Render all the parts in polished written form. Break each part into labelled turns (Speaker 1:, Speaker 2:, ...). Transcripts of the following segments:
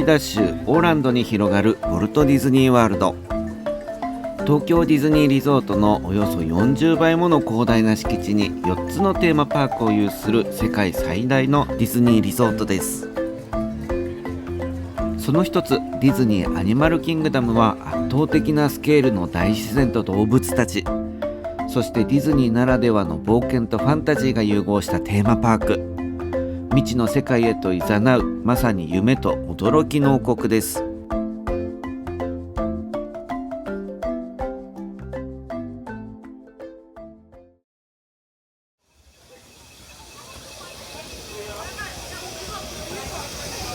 Speaker 1: リダ州オーランドに広がるウォルト・ディズニーワールド。東京ディズニーリゾートのおよそ40倍もの広大な敷地に4つのテーマパークを有する世界最大のディズニーリゾートです。その一つ、ディズニーアニマルキングダムは圧倒的なスケールの大自然と動物たち、そしてディズニーならではの冒険とファンタジーが融合したテーマパーク。未知の世界へと誘う、まさに夢と驚きの王国です。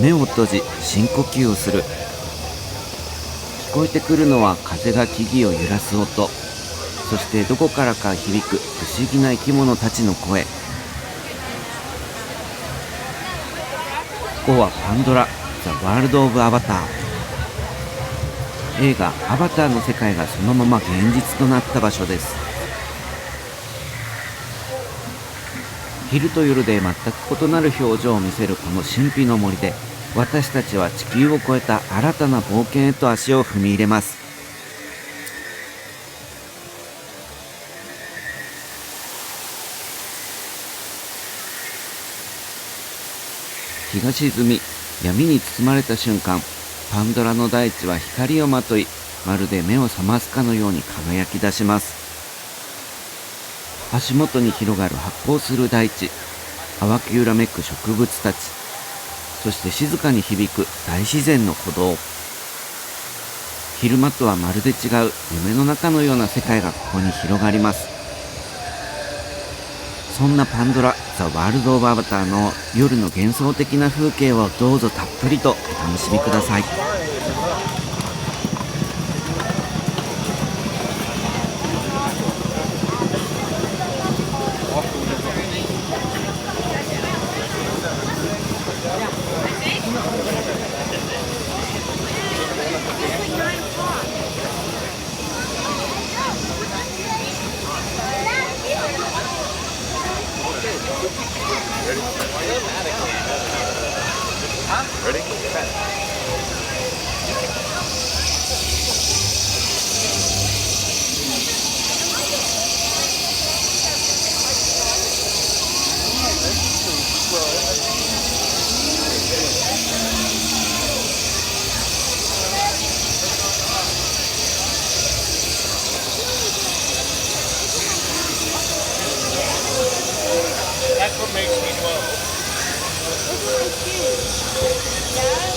Speaker 1: 目を閉じ深呼吸をする。聞こえてくるのは風が木々を揺らす音、そしてどこからか響く不思議な生き物たちの声。ここはパンドラ、ザ・ワールド・オブ・アバター。映画アバターの世界がそのまま現実となった場所です。昼と夜で全く異なる表情を見せるこの神秘の森で、私たちは地球を越えた新たな冒険へと足を踏み入れます。日が沈み、闇に包まれた瞬間、パンドラの大地は光をまとい、まるで目を覚ますかのように輝き出します。足元に広がる発光する大地、淡き揺らめく植物たち、そして静かに響く大自然の鼓動。昼間とはまるで違う夢の中のような世界がここに広がります。そんなパンドラ、ザ・ワールド・オブ・アバターの夜の幻想的な風景をどうぞたっぷりとお楽しみください。
Speaker 2: That's what makes me glow. It's really cute. Yeah.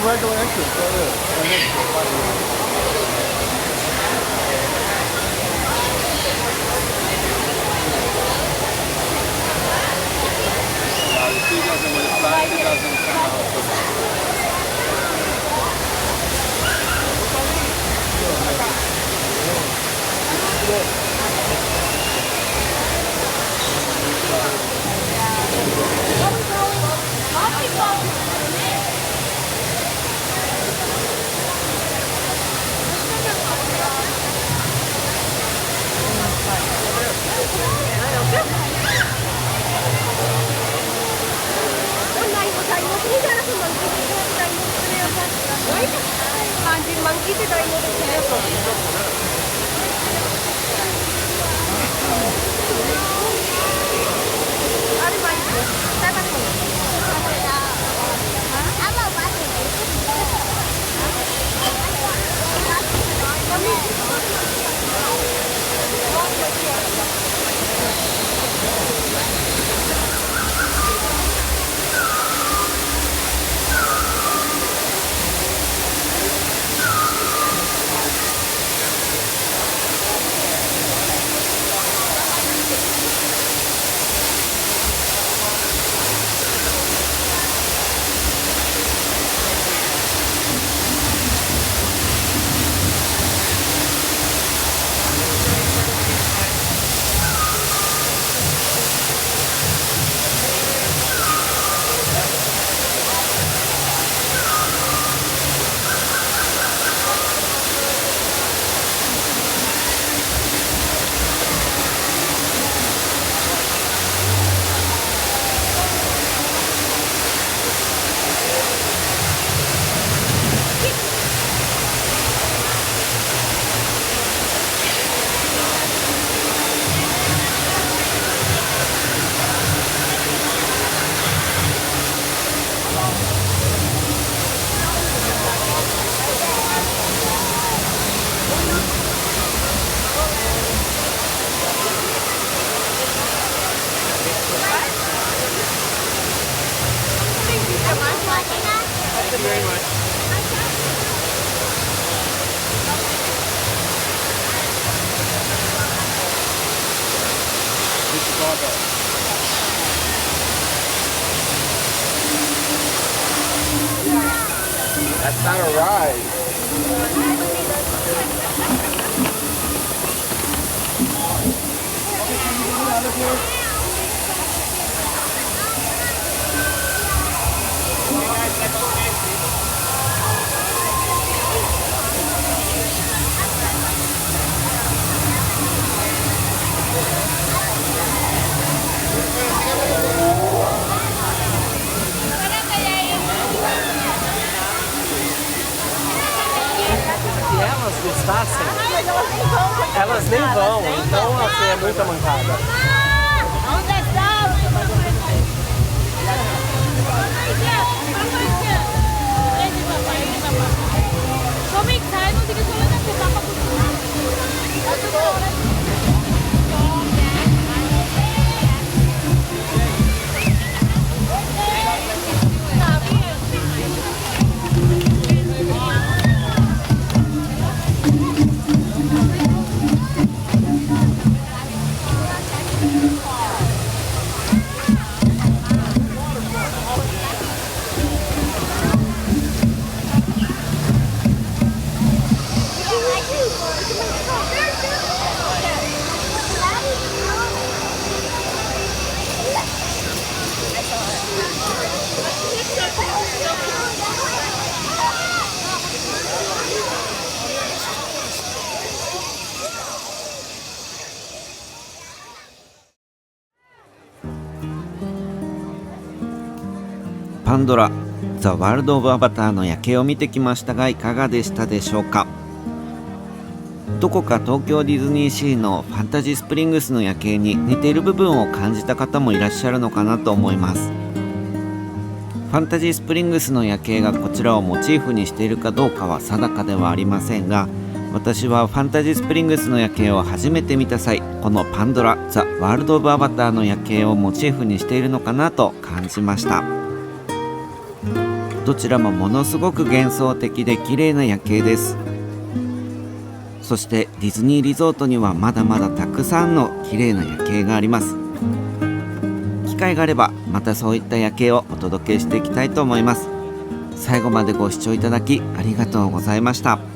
Speaker 2: regular entrance. There it is. Right next to it, right here. He doesn't when it's back, he doesn't come out.
Speaker 3: Monkey से Dyno देखते हैं अरे भाई क्या बात है
Speaker 2: Thank you very much. That's not a ride.
Speaker 4: Elas gostassem, elas nem vão, então assim, é muita mancada.
Speaker 1: パンドラ、ザ・ワールド・オブ・アバターの夜景を見てきましたがいかがでしたでしょうか。どこか東京ディズニーシーのファンタジースプリングスの夜景に似ている部分を感じた方もいらっしゃるのかなと思います。ファンタジースプリングスの夜景がこちらをモチーフにしているかどうかは定かではありませんが、私はファンタジースプリングスの夜景を初めて見た際、このパンドラ・ザ・ワールド・オブ・アバターの夜景をモチーフにしているのかなと感じました。どちらもものすごく幻想的で綺麗な夜景です。そしてディズニーリゾートにはまだまだたくさんの綺麗な夜景があります。機会があればまたそういった夜景をお届けしていきたいと思います。最後までご視聴いただきありがとうございました。